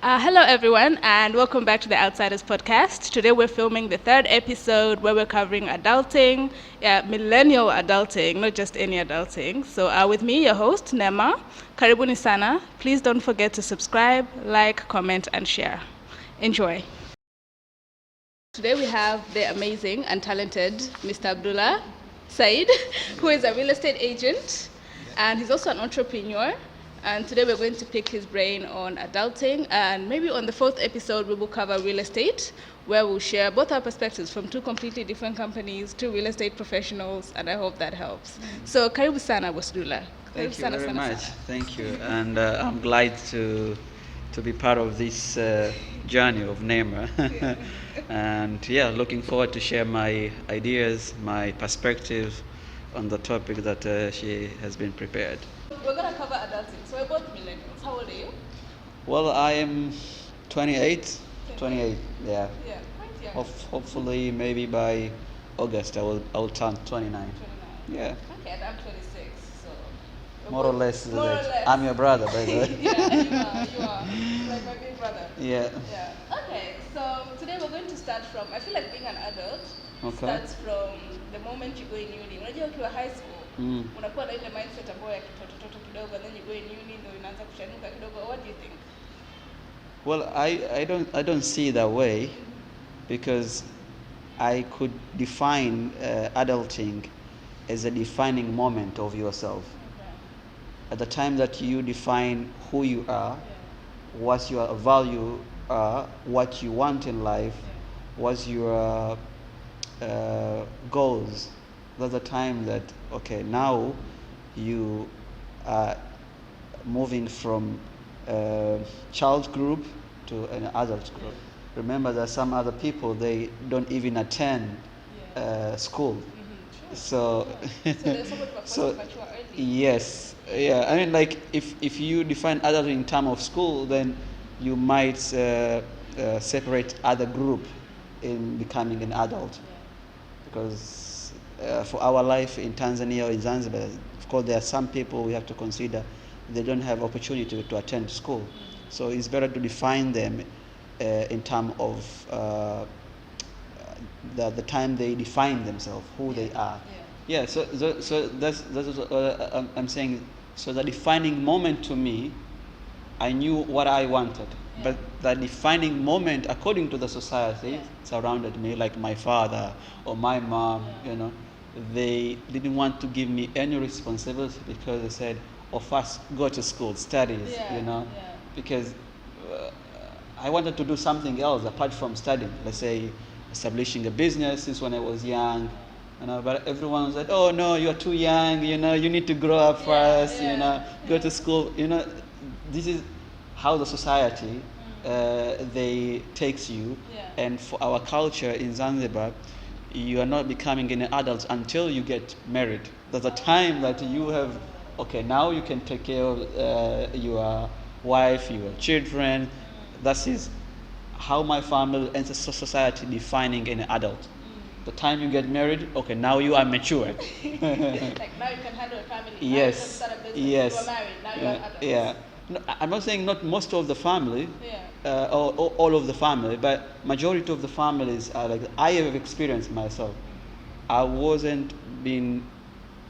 Hello, everyone, and welcome back to the Outsiders podcast. Today, we're filming the third episode where we're covering adulting, millennial adulting, not just any adulting. So, with me, your host, Nema. Karibuni sana. Please don't forget to subscribe, like, comment, and share. Enjoy. Today, we have the amazing and talented Mr. Abdullah Said, who is a real estate agent, and he's also an entrepreneur. And today we're going to pick his brain on adulting, and maybe on the fourth episode we will cover real estate, where we'll share both our perspectives from two completely different companies, two real estate professionals, and I hope that helps. So karibu sana Wasdula. Thank you very much. Thank you, and I'm glad to be part of this journey of Nema. And yeah, looking forward to share my ideas, my perspective on the topic that she has been prepared. We're going to cover adulting. So we're both millennials. How old are you? Well, I am 28. 28, yeah. Yeah, quite young. Hopefully, maybe by August, I will turn 29. 29. Yeah. Okay, and I'm 26, so... More or less. More or less. I'm your brother, by the way. Yeah, you are. Like my big brother. Yeah. Yeah. Okay, so today we're going to start from, I feel like being an adult starts from the moment you go in uni. Unajua ukiwa high school, unakuwa na ile mindset ambayo ya kitoto kidogo, and then you go in uni ndio unaanza kushanuka kidogo. What do you think? Well, I don't see it that way, because I could define adulting as a defining moment of yourself. Okay. At the time that you define who you are, what your value are, what you want in life, what's your goals. That's the time that, okay, now you are moving from a child group to an adult group. Remember, there are some other people, they don't even attend school. So, so yes, yeah. I mean, like if you define adulting in terms of school, then you might separate other group in becoming an adult, because for our life in Tanzania or in Zanzibar, of course, there are some people we have to consider they don't have opportunity to attend school, so it's better to define them in terms of the time they define themselves, who they are. Yeah. So that's what I'm saying. So the defining moment to me, I knew what I wanted, but the defining moment according to the society surrounded me, like my father or my mom, they didn't want to give me any responsibility, because they said, "Oh, first go to school, studies," because I wanted to do something else apart from studying. Let's say establishing a business since when I was young, but everyone said, "Oh no, you're too young, you need to grow up first, go to school." This is how the society they takes you. And for our culture in Zanzibar, you are not becoming an adult until you get married. There's a time that you have, okay, now you can take care of your wife, your children. That is how my family and society defining an adult. The time you get married, okay, now you are mature. Like now you can handle a family. Yes. Now you can start a business. Yes. You are married. Now you are adults. Yeah. No, I'm not saying not most of the family, or all of the family, but majority of the families are like, I have experienced myself. I wasn't being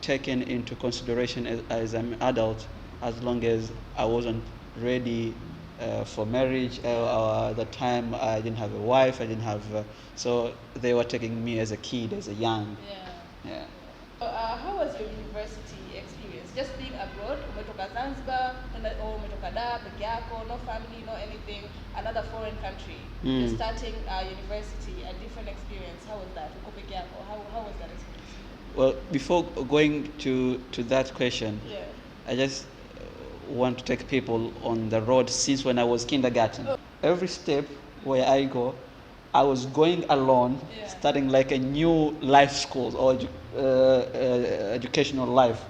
taken into consideration as an adult as long as I wasn't ready for marriage, or at the time I didn't have a wife, I didn't have, so they were taking me as a kid, as a young. Yeah. How was your university experience? Just being abroad, umetoka Zanzibar, or umetoka Dar, peke yako, no family, no anything, another foreign country. You're starting university, a different experience. How was that? Uko peke yako, how was that experience? Well, before going to that question, I just want to take people on the road since when I was kindergarten. Every step where I go, I was going alone, starting like a new life school or educational life.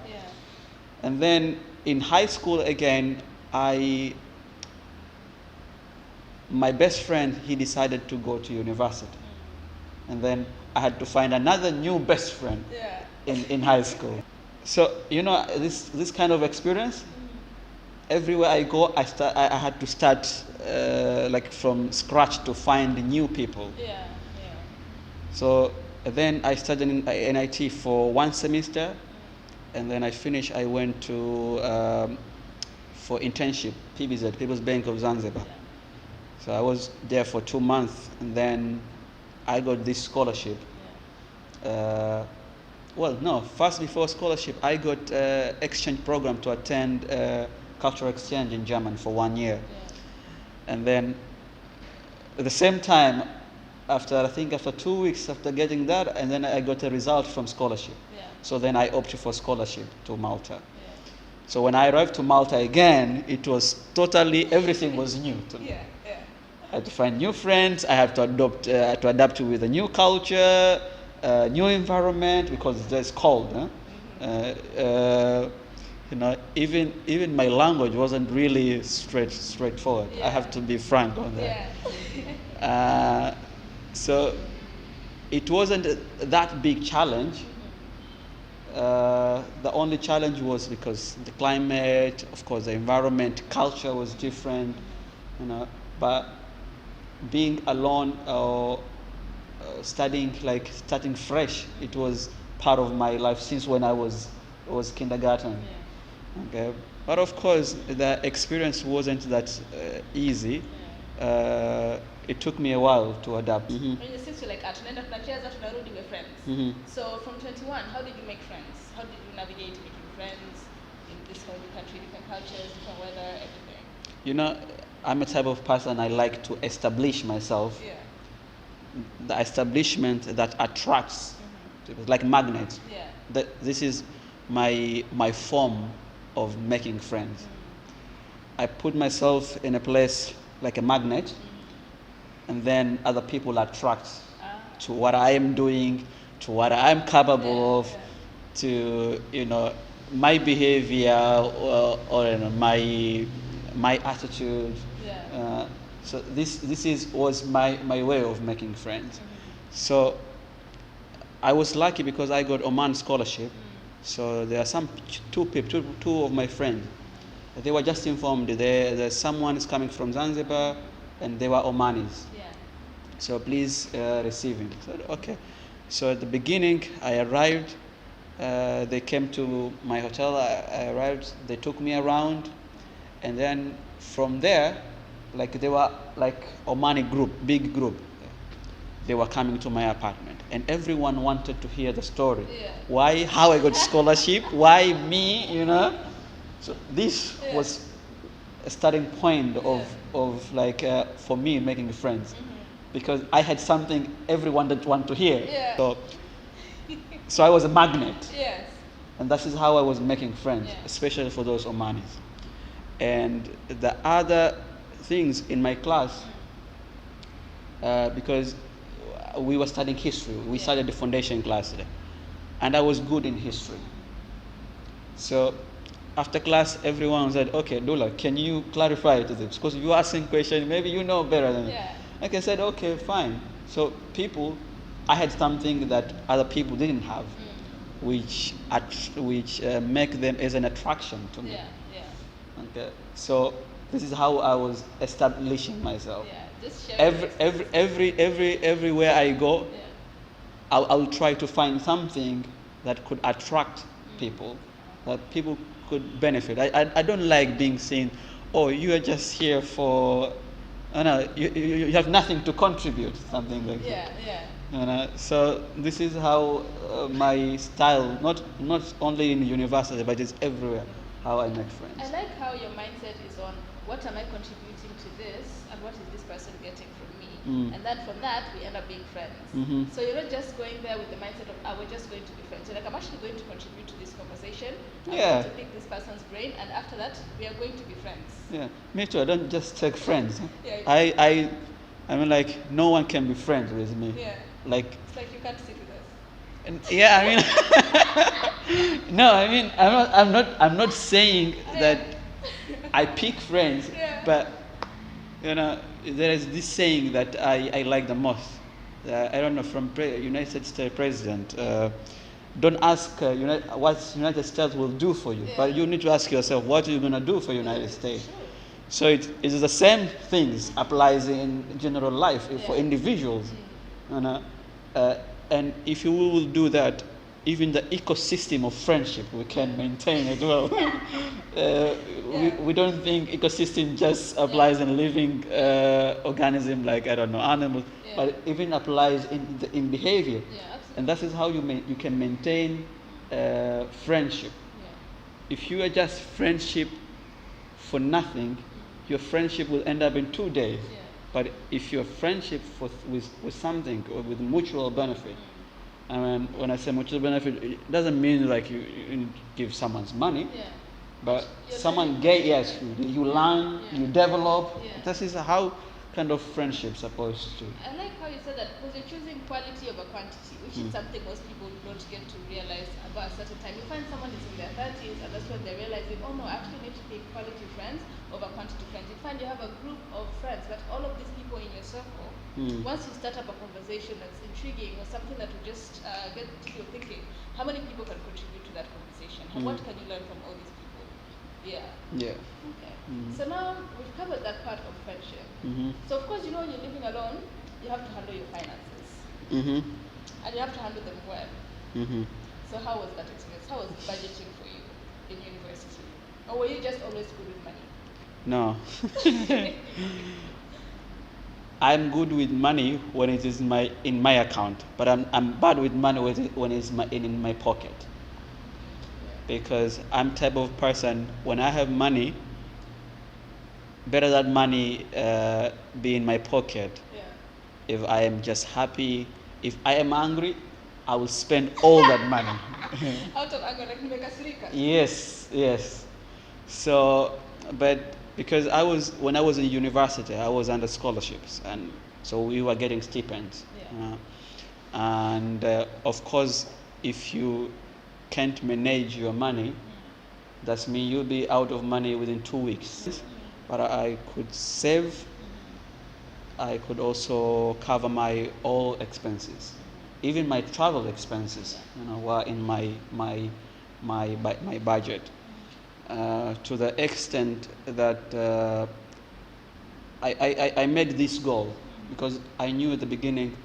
And then in high school again, my best friend, he decided to go to university. And then I had to find another new best friend in high school. So, this kind of experience, everywhere I go, I had to start like from scratch to find new people. Yeah. So then I studied in NIT for 1 semester, and then I finished. I went to for internship, PBZ, People's Bank of Zanzibar. So I was there for 2 months, and then I got this scholarship. Well, no, first before scholarship, I got exchange program to attend cultural exchange in Germany for 1 year. And then at the same time, after 2 weeks after getting that, and then I got a result from scholarship. So then I opted for scholarship to Malta. So when I arrived to Malta again, it was totally, everything was new to me. I had to find new friends. I had to adapt with a new culture, new environment, because it's cold. Huh? Even my language wasn't really straightforward. I have to be frank on that. So it wasn't that big challenge. The only challenge was because the climate, of course, the environment, culture was different. But being alone or starting fresh, it was part of my life since when I was kindergarten. Okay, but of course the experience wasn't that easy. It took me a while to adapt. When you sit to like tunaenda tunacheza tunarudi with friends. So from 21, how did you make friends? How did you navigate making friends in this whole new country, different cultures, different weather, everything? I'm a type of person, I like to establish myself. The establishment that attracts, like magnet. This is my form of making friends. I put myself in a place like a magnet, and then other people attract to what I am doing, to what I'm capable of, to my behavior or my attitude. So this was my way of making friends. So I was lucky because I got Oman scholarship. So there are two of my friends. They were just informed there's someone is coming from Zanzibar, and they were Omanis. So please receive him. So okay. So at the beginning, I arrived. They came to my hotel. I arrived. They took me around, and then from there, they were like Omani group, big group. They were coming to my apartment, and everyone wanted to hear the story. Why? How I got scholarship? Why me? So this was a starting point of for me making friends, because I had something everyone didn't want to hear. So I was a magnet, and that is how I was making friends, especially for those Omanis. And the other things in my class, because we were studying history, we started the foundation class there, and I was good in history. So after class, everyone said, "Okay, Abdullah, can you clarify to this? Because you're asking questions, maybe you know better than me." Like I said, "Okay, fine." So I had something that other people didn't have, which make them as an attraction to me. Okay, so this is how I was establishing myself. Just Everywhere I go, I'll try to find something that could attract people, that people could benefit. I don't like being seen, "Oh, you are just here for, you have nothing to contribute," something like that. So this is how my style, not only in university, but it's everywhere, how I make friends. I like how your mindset is on what am I contributing to this, and what is this person getting from me, and then from that we end up being friends. So you're not just going there with the mindset of we're just going to be friends. You're like, I'm actually going to contribute to this conversation. I'm going to pick this person's brain, and after that we are going to be friends. Me too. I don't just take friends. I mean, like, no one can be friends with me. Like, it's like you can't sit with us. I mean, no, I mean, I'm not saying that I pick friends, but there is this saying that I like the most. I don't know, from United States President. don't ask what United States will do for you, but you need to ask yourself, what are you going to do for United States? Sure. So it is the same things applies in general life for individuals. And if you will do that, even the ecosystem of friendship we can maintain as well. We don't think ecosystem just applies in living organism like, I don't know, animals, but it even applies in behavior. And that is how you can maintain friendship. If you are just friendship for nothing, your friendship will end up in 2 days. But if your friendship with something or with mutual benefit, I mean, when I say mutual benefit, it doesn't mean like you give someone's money, but someone you learn, you develop. This is how kind of friendship supposed to. I like how you said that, because you're choosing quality over quantity, which is something most people don't get to realize about a certain time. You find someone is in their 30s, and that's when they're realizing, oh no, I actually need to pick quality friends over quantity friends. You find you have a group of friends, but all of these people in your circle, once you start up a conversation that's intriguing or something that will just get you thinking, how many people can contribute to that conversation? What can you learn from all these people? Yeah. Okay. So now we've covered that part of friendship. So of course, when you're living alone, you have to handle your finances. And you have to handle them well. So how was that experience? How was budgeting for you in university? Or were you just always good with money? No. I'm good with money when it is in my account, but I'm bad with money when it's in my pocket. Because I'm type of person, when I have money, better that money be in my pocket. If I am just happy, if I am angry, I will spend all that money. Out of anger, like make us richer. Yes. So, but because when I was in university, I was under scholarships, and so we were getting stipends. And of course, if you can't manage your money, that's mean you'll be out of money within 2 weeks. But I could save. I could also cover my all expenses, even my travel expenses. Were in my budget. To the extent that I made this goal, because I knew at the beginning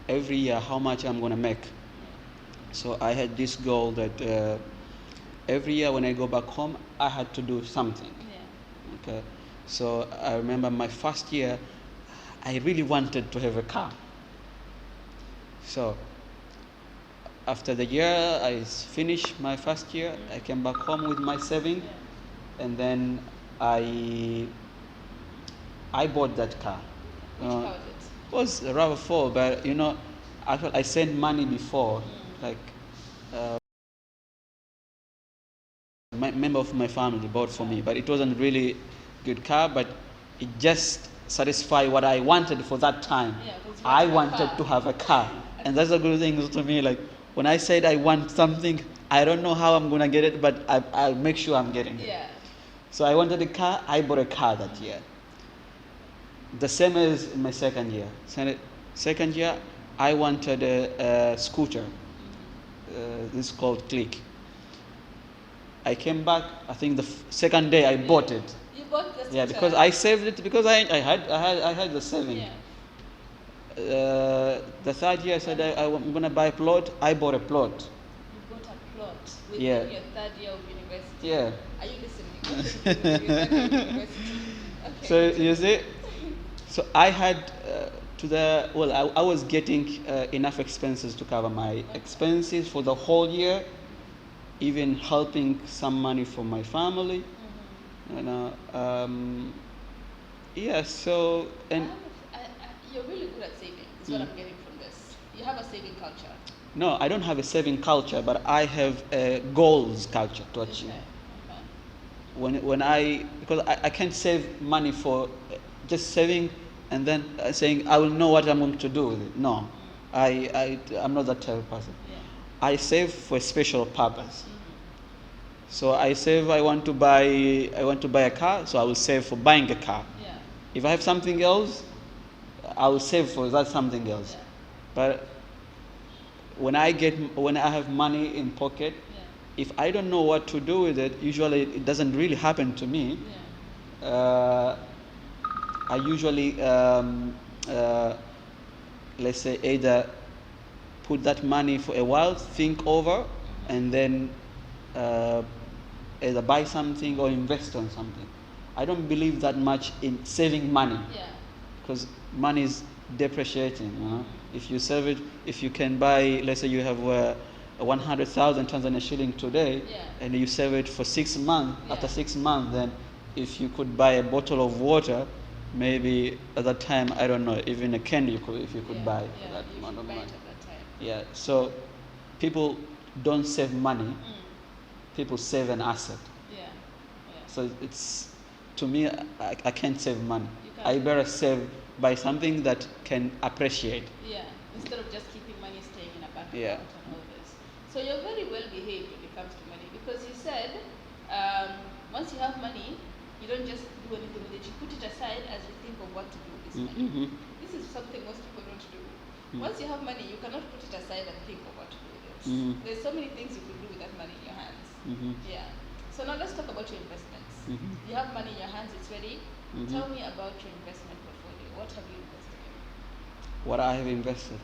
every year how much I'm going to make. So I had this goal that every year when I go back home, I had to do something. Okay. So I remember my first year, I really wanted to have a car. So after the year I finished my first year, I came back home with my saving, and then I bought that car. Which car was it? It was a RAV4, but actually I sent money before, like my member of my family bought for me, but it wasn't really good car, but it just satisfied what I wanted for that time. I wanted to have a car, and that's a good thing to me. Like when I said I want something, I don't know how I'm gonna get it, but I'll make sure I'm getting it. So I wanted a car. I bought a car that year. The same as in my second year. Second year, I wanted a scooter. This is called Click. I came back. I think the second day I bought it. You bought the scooter? Yeah, because I saved it, because I had the saving. The third year I said I'm gonna buy a plot. I bought a plot. You bought a plot within your third year of university. Yeah. Are you listening? Okay. So you see, so I had I was getting enough expenses to cover my expenses for the whole year, even helping some money for my family. So and you're really good at saving. Is what I'm getting from this. You have a saving culture. No, I don't have a saving culture, but I have a goals culture to achieve. Because I can't save money for just saving and then saying I will know what I'm going to do with it. No, I'm not that type of person. I save for a special purpose. So I save. I want to buy a car, so I will save for buying a car. If I have something else, I will save for that something else. But when I have money in pocket, if I don't know what to do with it, usually it doesn't really happen to me. I usually, let's say, either put that money for a while, think over, and then either buy something or invest on something. I don't believe that much in saving money, because money is depreciating. You know? If you save it, if you can buy, let's say you have 100,000 Tanzania shilling today, and you save it for 6 months. After 6 months, then if you could buy a bottle of water, maybe at that time, I don't know, even a candy, if you could buy that amount of money. Yeah. So people don't save money. People save an asset. So it's, to me, I can't save money. I better save by something that can appreciate. Instead of just keeping money staying in a bank account and all this. So you're very well behaved when it comes to money, because you said once you have money, you don't just do anything with it. You put it aside as you think of what to do with this money. This is something most people don't do. Once you have money, you cannot put it aside and think of what to do with it. There's so many things you could do with that money in your hands. So now let's talk about your investments. You have money in your hands, it's ready. Tell me about your investment portfolio. What have you invested in? What I have invested?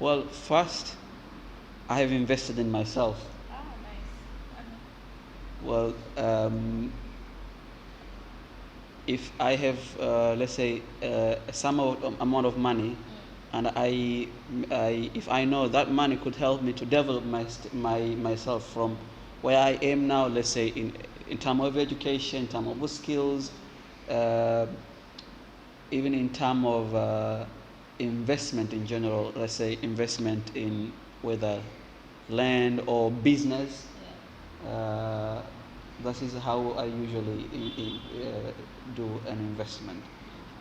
Well, first, I have invested in myself. Nice. Well, if I have, let's say, some amount of money, and if I know that money could help me to develop myself from where I am now, let's say in terms of education, in terms of skills, even in terms of investment in general, let's say investment in whether land or business, that is how I usually do an investment.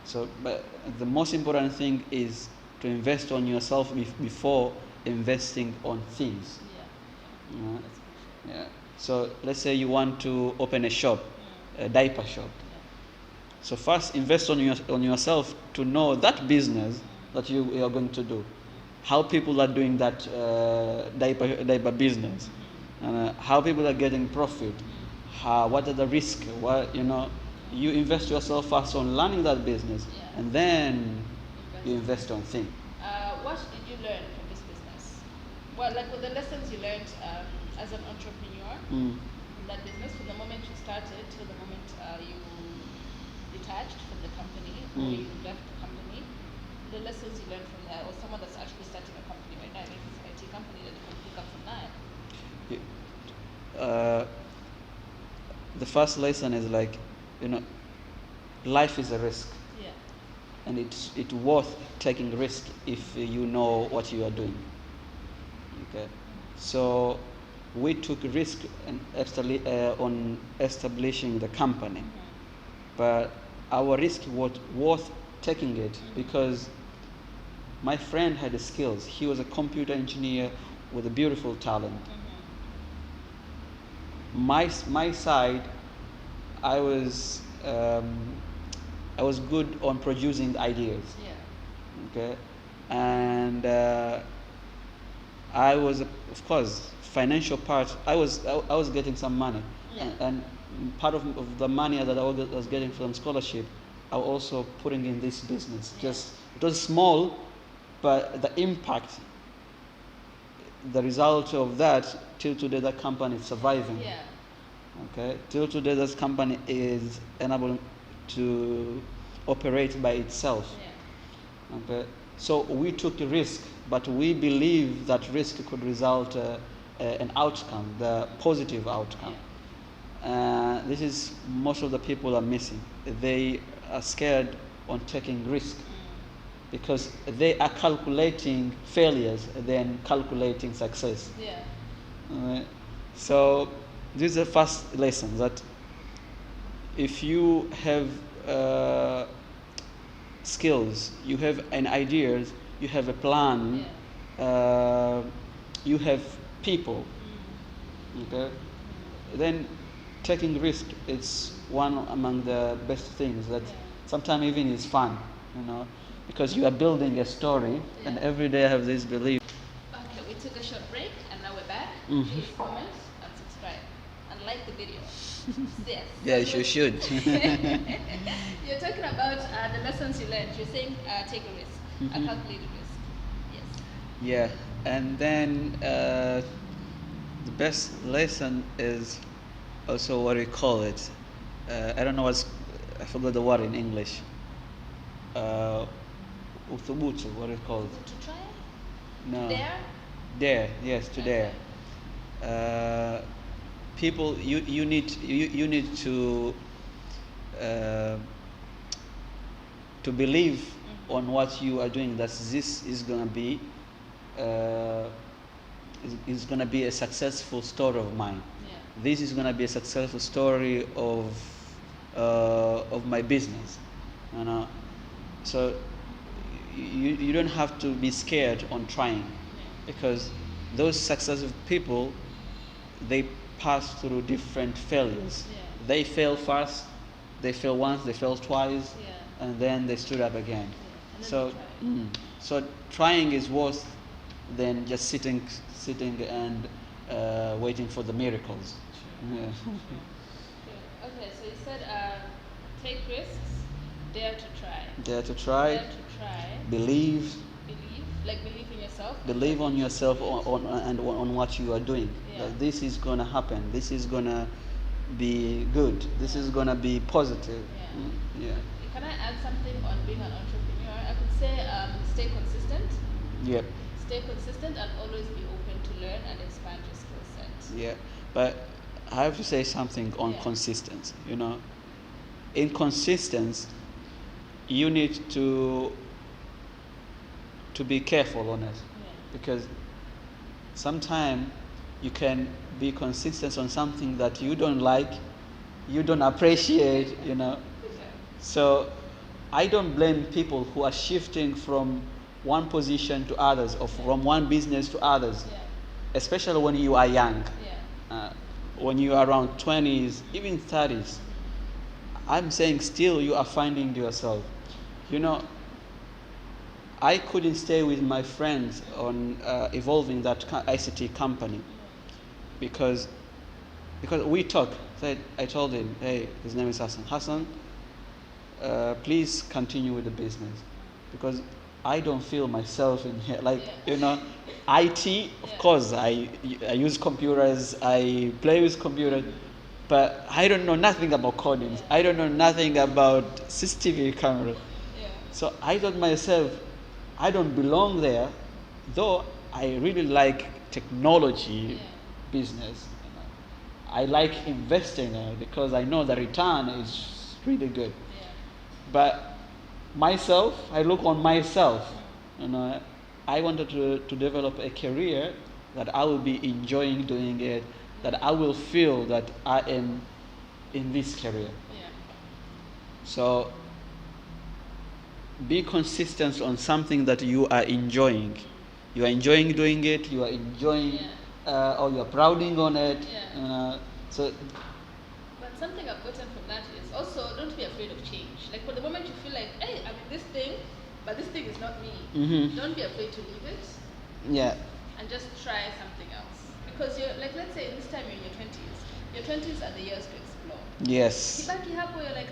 So, but the most important thing is to invest on yourself before investing on things. So let's say you want to open a shop, a diaper shop. So first invest on yourself to know that business that you are going to do, how people are doing that diaper business, and how people are getting profit, what are the risks, you invest yourself first on learning that business, and then you invest on things. What did you learn from this business? Well, like with the lessons you learned as an entrepreneur in that business, from the moment you started till the moment you detached from the company or you left the company, the lessons you learned from there, or someone that's actually starting a company right now, maybe it's an IT company that you can pick up from that. The first lesson is life is a risk. And it's worth taking risk if you know what you are doing. Okay, so we took risk on establishing the company, but our risk was worth taking it because my friend had the skills. He was a computer engineer with a beautiful talent. My side, I was good on producing ideas. Okay, and I was, of course, financial part. I was getting some money, and part of the money that I was getting from scholarship, I was also putting in this business. Just it was small, but the impact, the result of that, till today, that company is surviving. Okay, till today, this company is unable to operate by itself. Okay, so we took a risk, but we believe that risk could result an outcome, the positive outcome. This is most of the people are missing. They are scared on taking risk because they are calculating failures than calculating success. So this is the first lesson, that if you have skills, you have an ideas, you have a plan, you have people, okay, then taking risk is one among the best things that sometimes even is fun, because you are building a story, and every day I have this belief. Okay, we took a short please comment and subscribe and like the video. Yes. Yes, you should. You're talking about the lessons you learned. You're saying take a risk, a calculated risk. Yes. Yeah, and then the best lesson is also what we call it. I don't know I forgot the word in English. Uthubutu, what do you call it? To try? No. Dare? Dare, yes, to dare. People, you need to believe on what you are doing. That this is gonna be is gonna be a successful story of mine. Yeah. This is gonna be a successful story of my business. You know, so you don't have to be scared on trying, because those successful people, they pass through different failures. Yeah. They fail first, they fail once, they fail twice, Yeah. and then they stood up again. Yeah. And then So, they try. so trying is worse than just sitting and waiting for the miracles. Yeah. Okay, so you said take risks, dare to try. Dare to try, Dare to try. believe Believe in yourself. believe on yourself on what you are doing. Yeah. That this is gonna happen. This is gonna be good. This is gonna be positive. Yeah. Yeah. Can I add something on being an entrepreneur? I could say stay consistent. Yep. Stay consistent and always be open to learn and expand your skill set. Yeah. But I have to say something on Yeah. consistency. You know, in consistency, you need to be careful on it, because sometimes you can be consistent on something that you don't like, you don't appreciate, you know. So I don't blame people who are shifting from one position to others, or from one business to others, Yeah. especially when you are young. Yeah. When you are around 20s, even 30s. I'm saying still you are finding yourself. You know, I couldn't stay with my friends on evolving that ICT company, because we talk. I told him, hey, his name is Hassan. Hassan, please continue with the business, because I don't feel myself in here. Like, you know, IT, of course, I use computers, I play with computers, but I don't know nothing about coding. I don't know nothing about CCTV camera. Yeah. So I thought myself, I don't belong there, though I really like technology business. You know. I like investing in it because I know the return is really good. Yeah. But myself, I look on myself. You know, I wanted to develop a career that I will be enjoying doing it, that I will feel that I am in this career. Yeah. So be consistent on something that you are enjoying. You are enjoying doing it, you are enjoying, or you are prouding on it. Yeah. So, But something I've gotten from that is also don't be afraid of change. Like for the moment you feel like, hey, I'm in this thing, but this thing is not me. Don't be afraid to leave it. yeah, And just try something else. Because you're like, let's say this time you're in your 20s. Your 20s are the years to explore. yes, Kibaki hapo, you're like,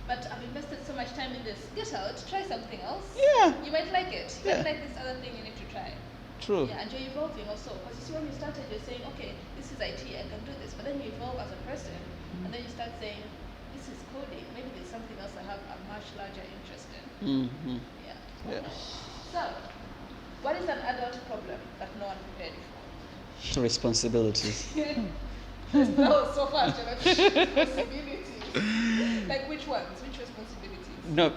but I've invested so much time in this. Get out, try something else. Yeah. You might like it. You Yeah. might like this other thing you need to try. true. Yeah, and you're evolving also. Because you see, when you started, you're saying, okay, this is IT, I can do this. But then you evolve as a person. And then you start saying, this is coding. Maybe there's something else I have a much larger interest in. Mm-hmm. Yeah. Yeah. So, what is an adult problem that no one prepared you for? Responsibilities. That was so fast. Responsibilities. Like which ones? Which responsibilities? No,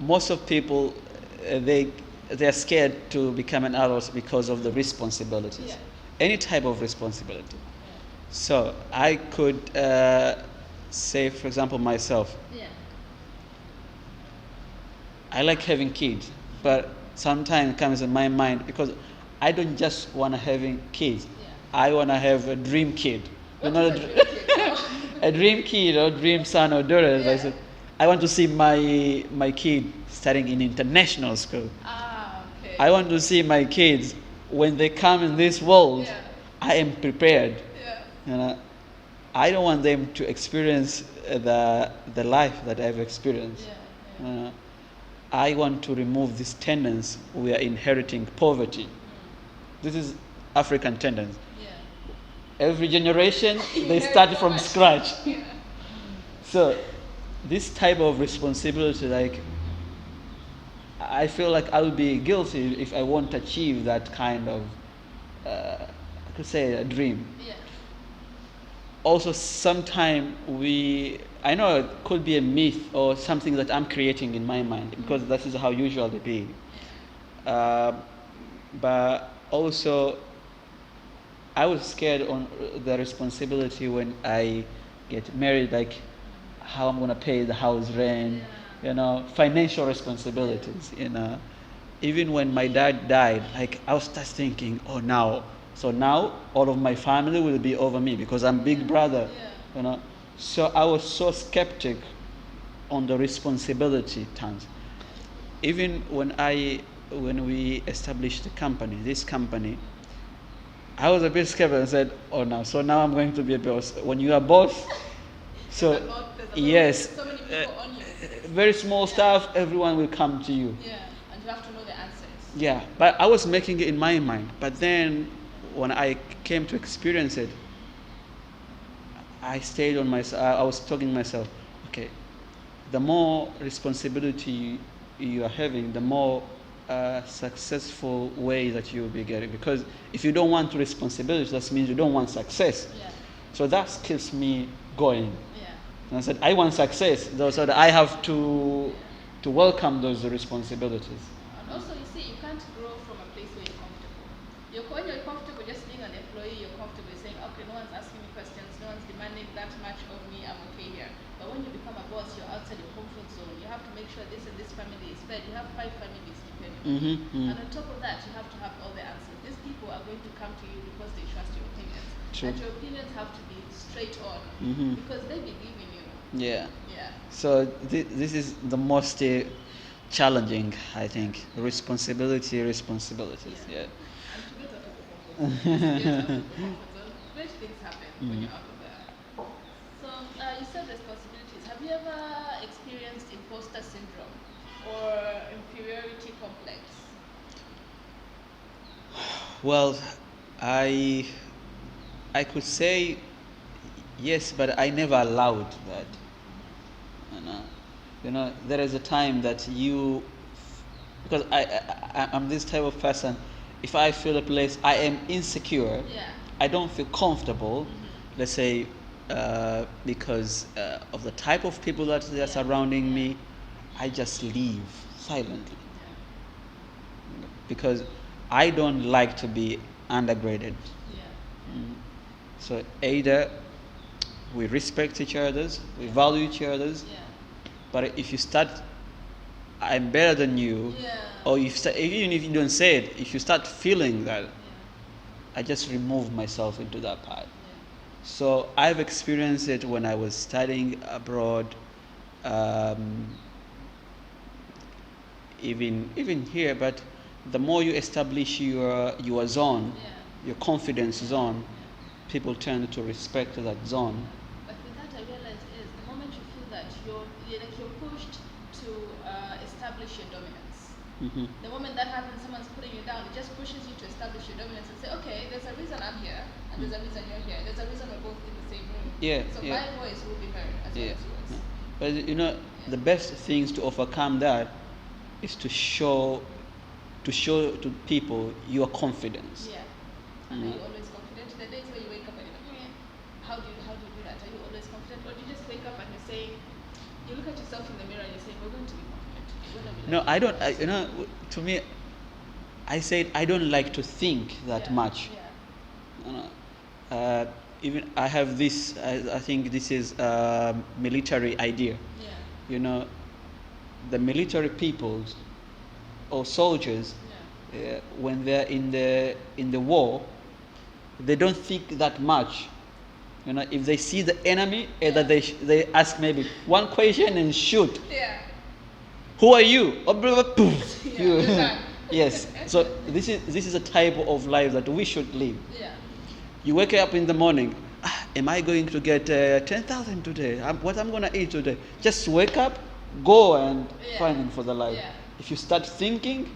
most of people, they are scared to become an adult because of the responsibilities. Yeah. Any type of responsibility. So I could say, for example, myself, Yeah. I like having kids, but sometimes it comes in my mind because I don't just want to having kids. Yeah. I want to have a dream kid. What Not is a a dr- dream kid? a dream kid or dream son or daughter. As I said, I want to see my kid studying in international school. Ah, okay. I want to see my kids when they come in this world. Yeah. I am prepared. Yeah. You know, I don't want them to experience the life that I've experienced. Yeah. You know, I want to remove this tendency we are inheriting poverty. This is African tendency. Yeah. Every generation they start from scratch. Yeah. So this type of responsibility, like, I feel like I will be guilty if I won't achieve that kind of, I could say, a dream. Yeah. Also, sometime I know it could be a myth or something that I'm creating in my mind, because that is how usually be. But also, I was scared on the responsibility when I get married, like how I'm gonna pay the house rent, financial responsibilities, Even when my dad died, like I was just thinking, oh now all of my family will be over me because I'm big brother, So I was so skeptic on the responsibility terms. Even when we established this company, I was a bit skeptical and said, oh no, so now I'm going to be a boss. When you are boss, so yes, so many people on you. very small stuff, everyone will come to you. Yeah, and you have to know the answers. Yeah, but I was making it in my mind. But then when I came to experience it, I stayed on myself. I was talking to myself, okay, the more responsibility you are having, the more successful way that you will be getting. Because if you don't want responsibility, that means you don't want success. Yeah. So that keeps me going. Yeah. And I said, I want success, so that I have to welcome those responsibilities. And also, you see, you can't grow from a place where you're comfortable. When you're comfortable just being an employee, you're comfortable saying, okay, no one's asking me questions, no one's demanding that much of me, I'm okay here. But when you become a boss, you're outside your comfort zone. You have to make sure this and this family is fed. You have 5 families depending on you. And on top of that, you have to have all the answers. These people are going to come to you because they trust your opinions. True. And your opinions have to be straight on because they believe in you. Yeah. Yeah. So this is the most challenging, I think. Responsibilities. Yeah. And to get out of the comfort zone, great things happen when you're out of there. So you said responsibilities. Have you ever experienced imposter syndrome or inferiority complex? Well, I could say yes, but I never allowed that. There is a time that because I'm this type of person. If I feel a place I am insecure, I don't feel comfortable. Let's say because of the type of people that are surrounding me, I just leave silently because I don't like to be undergraded. So either we respect each other's, we value each other's, but if you start, I'm better than you, or even if you don't say it, if you start feeling that, I just remove myself into that part. So I've experienced it when I was studying abroad, even here. But the more you establish your zone, your confidence zone, people tend to respect that zone. But with that, I realized is the moment you feel that you're pushed to establish your dominance. The moment that happens, someone's putting you down. It just pushes you to establish your dominance and say, okay, there's a reason I'm here, and there's a reason you're here. There's a reason we're both in the same room. So my voice will be heard as well as yours. But the best things to overcome that is to show to people your confidence. And are you always confident? The days where you wake up and you're like, how do you do that? Are you always confident, or do you just wake up and you're saying, you look at yourself in the mirror and you're saying, we're going to be confident. No, I don't. To me, I said I don't like to think that much. Even I have this. I think this is a military idea. The military people or soldiers, when they're in the war, they don't think that much. If they see the enemy, either they ask maybe one question and shoot. Who are you? Yes. So this is a type of life that we should live. You wake up in the morning. Am I going to get 10,000 today? What I'm going to eat today? Just wake up, go and finding for the life. Yeah. If you start thinking,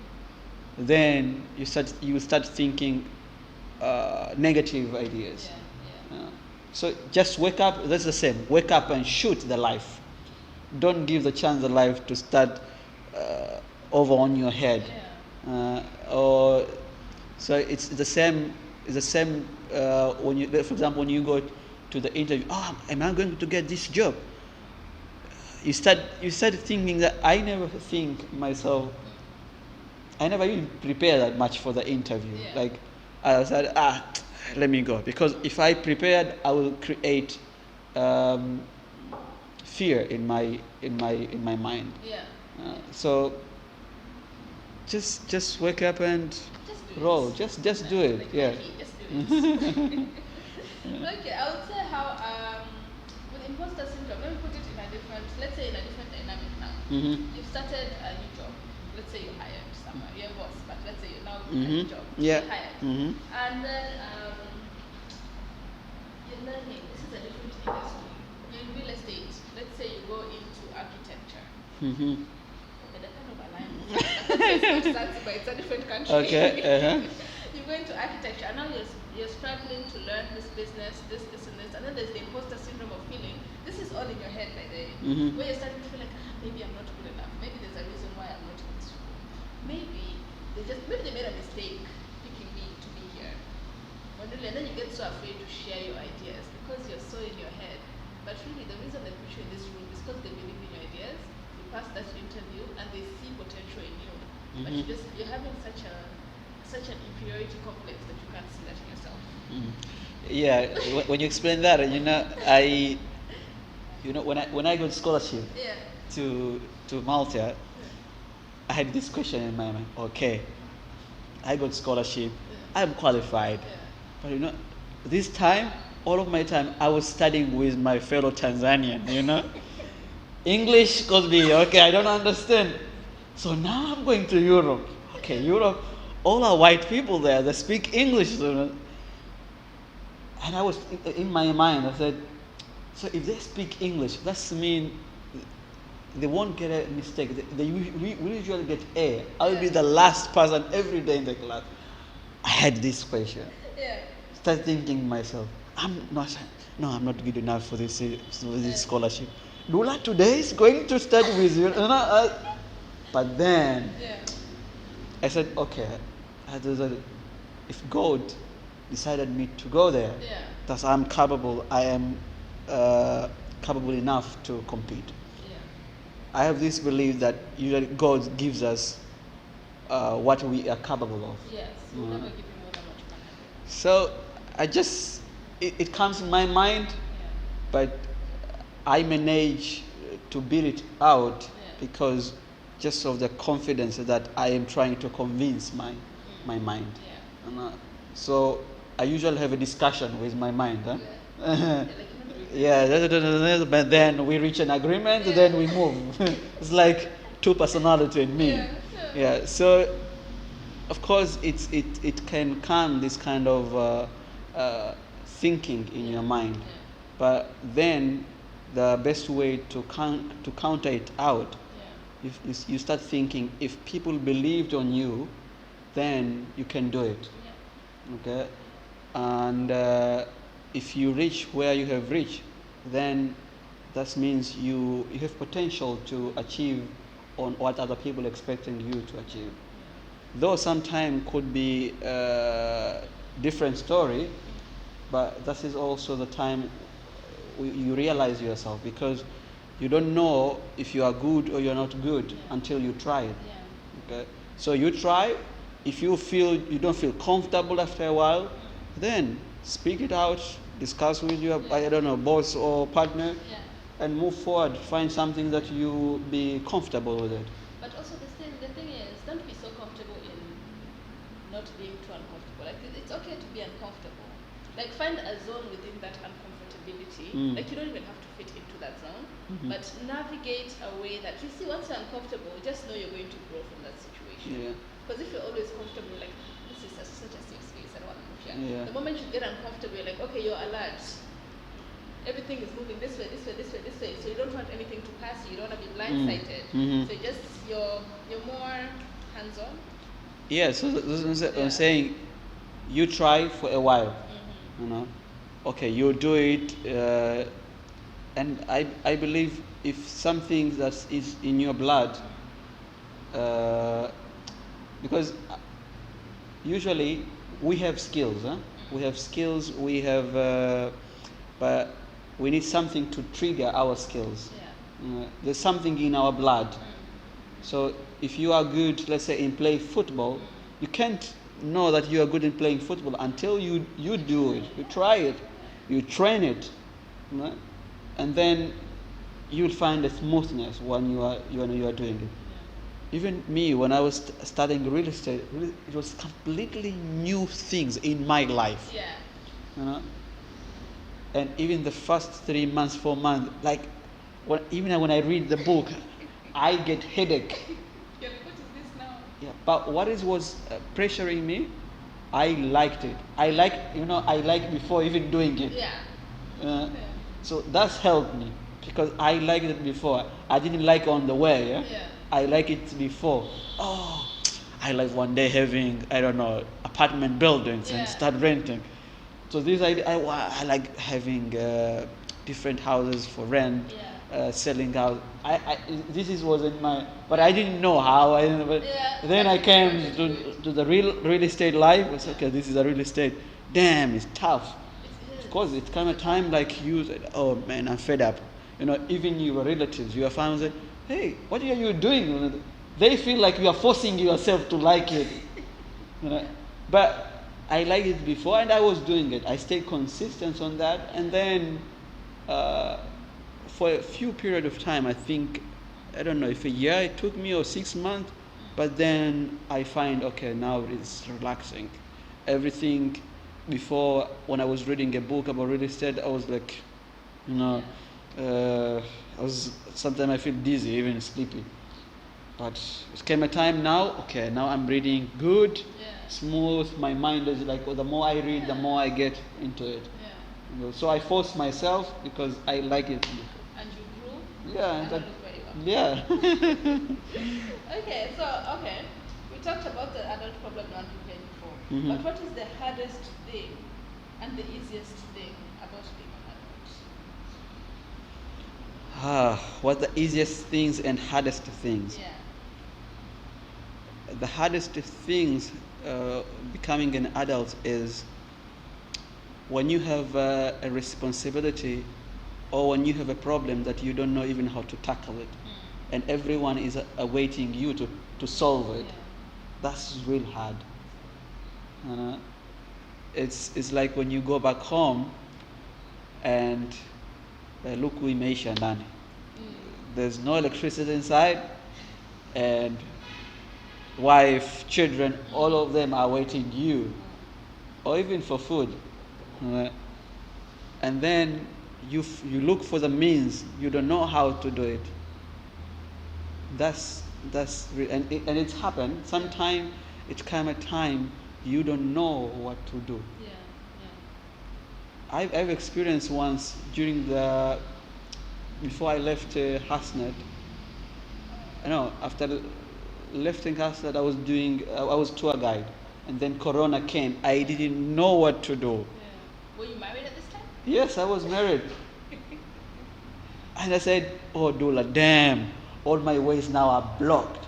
then you start thinking negative ideas. So just wake up. That's the same. Wake up and shoot the life. Don't give the chance the life to start over on your head. Or so it's the same. It's the same when you, for example, when you go to the interview. Oh, am I going to get this job? You start thinking that I never think myself. I never even prepare that much for the interview. Like I said, let me go, because if I prepared, I will create fear in my mind. So just wake up and roll. Just do it. Like Yeah. Just do it. Okay, I would say how with imposter syndrome, let me put it in a different, let's say in a different dynamic now. You've started a new job. Let's say you hired someone, you're a boss, but let's say you're now in a new job. Yeah. You're hired. And then you're learning, this is a different industry. You're in real estate. Let's say you go into architecture. Okay, that kind of aligns. It's not Zanzibar, it's a different country. Okay. You go into architecture, and now you're struggling to learn this business, this, and this, and then there's the imposter syndrome of feeling. This is all in your head, by the way. Where you're starting to feel like, maybe I'm not good enough. Maybe there's a reason why I'm not in this school. Maybe they made a mistake picking me to be here. But really, and then you get so afraid to share your ideas because you're so in your head. But really, the reason they put you in this room is because they believe in your ideas. You pass that interview, and they see potential in you. But you're having such an inferiority complex that you can't see that in yourself. Yeah. When you explain that, when I got scholarship to Malta, I had this question in my mind. Okay, I got scholarship. I'm qualified, but this time, all of my time, I was studying with my fellow Tanzanian. English could be okay. I don't understand. So now I'm going to Europe. Okay, Europe, all are white people there. They speak English. And I was in my mind. I said, so if they speak English, that means they won't get a mistake. They usually get A. I'll be the last person every day in the class. I had this question. Start thinking myself, I'm not good enough for this scholarship. Dula today is going to study with you. But then I said, okay, if God decided me to go there, that I'm capable. I am capable enough to compete. I have this belief that usually God gives us what we are capable of. Yes, we'll never give you more than what you can handle. So it comes in my mind, but I manage to build it out because just of the confidence that I am trying to convince my mind. So I usually have a discussion with my mind. But then we reach an agreement, then we move. It's like two personality in me. So of course it can calm this kind of thinking in your mind, but then the best way to counter it out, if you start thinking, if people believed on you, then you can do it. Okay, and if you reach where you have reached, then that means you have potential to achieve on what other people expecting you to achieve. Though sometimes could be a different story, but that is also the time you realize yourself, because you don't know if you are good or you're not good until you try it. Okay? So you try. If you feel you don't feel comfortable after a while, then speak it out, discuss with your boss or partner, and move forward. Find something that you be comfortable with it. But also the thing is, don't be so comfortable in not being too uncomfortable. Like it's okay to be uncomfortable. Like find a zone within that uncomfortability. Like you don't even have to fit into that zone, but navigate a way that you see once you're uncomfortable, just know you're going to grow from that situation. Because if you're always comfortable, like this is such a safe space, I don't want to move Yeah. The moment you get uncomfortable, you're like, okay, you're alert. Everything is moving this way, this way, this way, this way. So you don't want anything to pass you. You don't want to be blindsided. Mhm. So you're more hands-on. Yeah, so I'm saying, you try for a while, you know. Okay, you do it, and I believe if something that is in your blood, because usually we have skills, huh? We have skills, but we need something to trigger our skills. There's something in our blood. So if you are good, let's say, in playing football, you can't know that you are good in playing football until you do it, you try it, you train it, you know? And then you'll find a smoothness when you are doing it. Even me, when I was studying real estate, it was completely new things in my life. You know? And even the first 3 months, 4 months, like even when I read the book, I get headache. Yeah, what is this now? Yeah, but what was pressuring me, I liked it. I liked before even doing it. So that's helped me because I liked it before. I didn't like on the way. I like it before. Oh, I like one day having, I don't know, apartment buildings and start renting. So this I like having different houses for rent, selling out. This was in my, but I didn't know how. Then I came to the real estate life. I was okay. This is a real estate. Damn, it's tough. Of course, it's kind of time like you said, oh man, I'm fed up. You know, even your relatives, your family say, hey, what are you doing? They feel like you are forcing yourself to like it. You know, but I liked it before and I was doing it. I stayed consistent on that, and then for a few period of time, I think, I don't know if a year it took me or 6 months, but then I find, okay, now it's relaxing. Everything before, when I was reading a book about real estate, I was like, you know, sometimes I feel dizzy, even sleepy. But it came a time now, okay, now I'm reading good, smooth, my mind is like, the more I read, the more I get into it. You know, so I forced myself because I like it. And you grew? Yeah. Yeah. Okay, we talked about the adult problem not prepared before. But what is the hardest thing and the easiest thing about being an adult? What the easiest things and hardest things? The hardest things becoming an adult is when you have a responsibility or when you have a problem that you don't know even how to tackle it, and everyone is awaiting you to solve it. That's real hard. It's like when you go back home and look, imeisha ndani. There's no electricity inside, and wife, children, all of them are waiting you, or even for food. And then you look for the means, you don't know how to do it. And it's happened. Sometimes it come a time you don't know what to do. I've experienced once before I left Hasnet. After left Hasnet, I was tour guide, and then Corona came. I didn't know what to do. Were you married at this time? Yes, I was married. And I said, oh Abdullah, damn, all my ways now are blocked.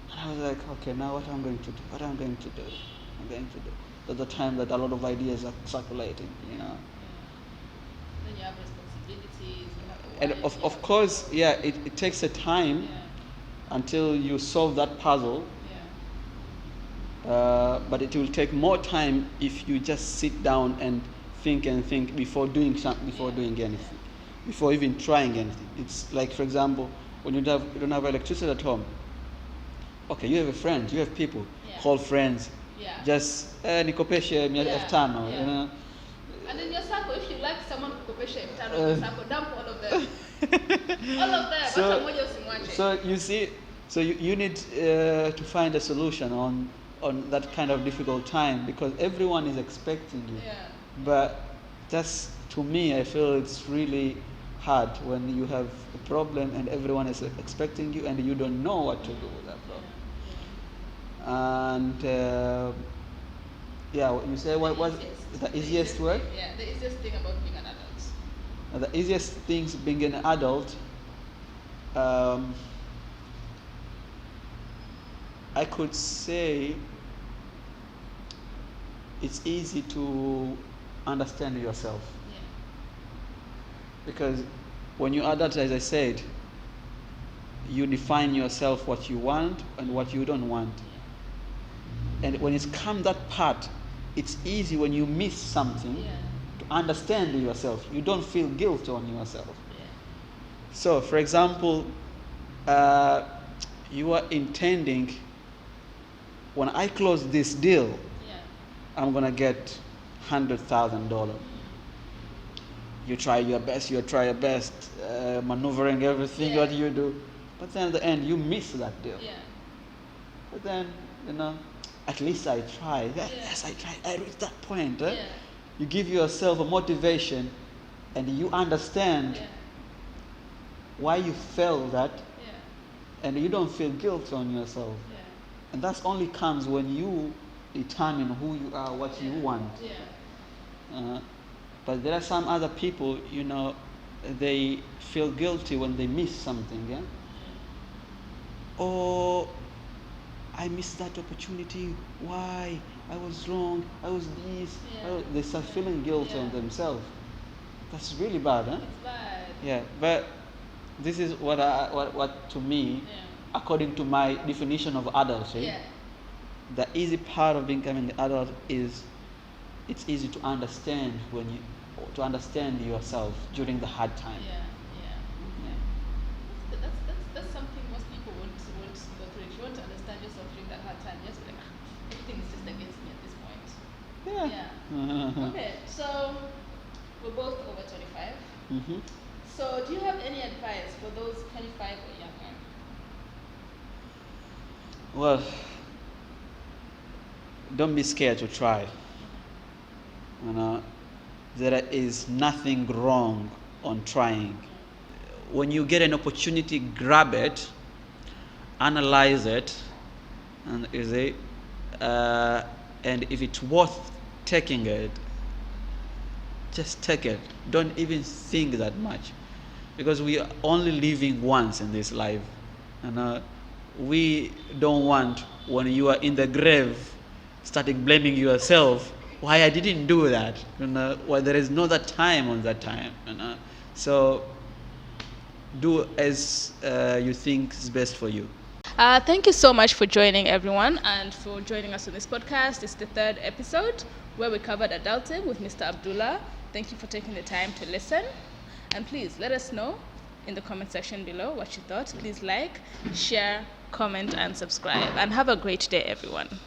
And I was like, okay, now what I'm going to do? At the time that a lot of ideas are circulating, Then you have responsibilities. And of course, it takes a time until you solve that puzzle. But it will take more time if you just sit down and think before doing anything, before even trying anything. It's like, for example, when you don't have electricity at home. Okay, you have a friend, you have people, call friends. Just nikopeshe 500, you know. And in your circle, if you like someone kukopesha 500 in your circle, dump all of them. All of them. So you see, so you need to find a solution on on that kind of difficult time because everyone is expecting you. Yeah. But that's, to me, I feel it's really hard when you have a problem and everyone is expecting you and you don't know what to do with that problem. And you say what was the easiest word? Yeah, the easiest thing about being an adult. The easiest things being an adult, I could say it's easy to understand yourself. Yeah. Because when you adult, as I said, you define yourself what you want and what you don't want. And when it's come that part, it's easy when you miss something to understand yourself. You don't feel guilt on yourself. Yeah. So, for example, you are intending, when I close this deal, I'm going to get $100,000. You try your best, maneuvering everything what you do. But then at the end, you miss that deal. Yeah. But then, at least I tried. Yes, I tried. I reached that point. Yeah. You give yourself a motivation and you understand why you felt that, and you don't feel guilt on yourself. Yeah. And that only comes when you determine who you are, what you want. But there are some other people, they feel guilty when they miss something. Yeah? Or I missed that opportunity. Why? I was wrong. I was this. They start feeling guilt on themselves. That's really bad, huh? It's bad. Yeah, but this is what to me, according to my definition of adulthood, the easy part of becoming an adult is it's easy to understand to understand yourself during the hard time. That's something most people won't go through. If you want to understand yourself during that hard time, just be like, everything is just against me at this point. Okay, so we're both over 25. Mm-hmm. So do you have any advice for those 25 or younger? Well, don't be scared to try. There is nothing wrong on trying. When you get an opportunity, grab it, analyze it, and if it's worth taking it, just take it. Don't even think that much, because we are only living once in this life, and we don't want, when you are in the grave, starting blaming yourself. Why I didn't do that? Well, there is no that time on that time. So do as you think is best for you. Thank you so much for joining, everyone, and for joining us on this podcast. It's the third episode where we covered adulting with Mr. Abdullah. Thank you for taking the time to listen. And please let us know in the comment section below what you thought. Please like, share, comment, and subscribe. And have a great day, everyone.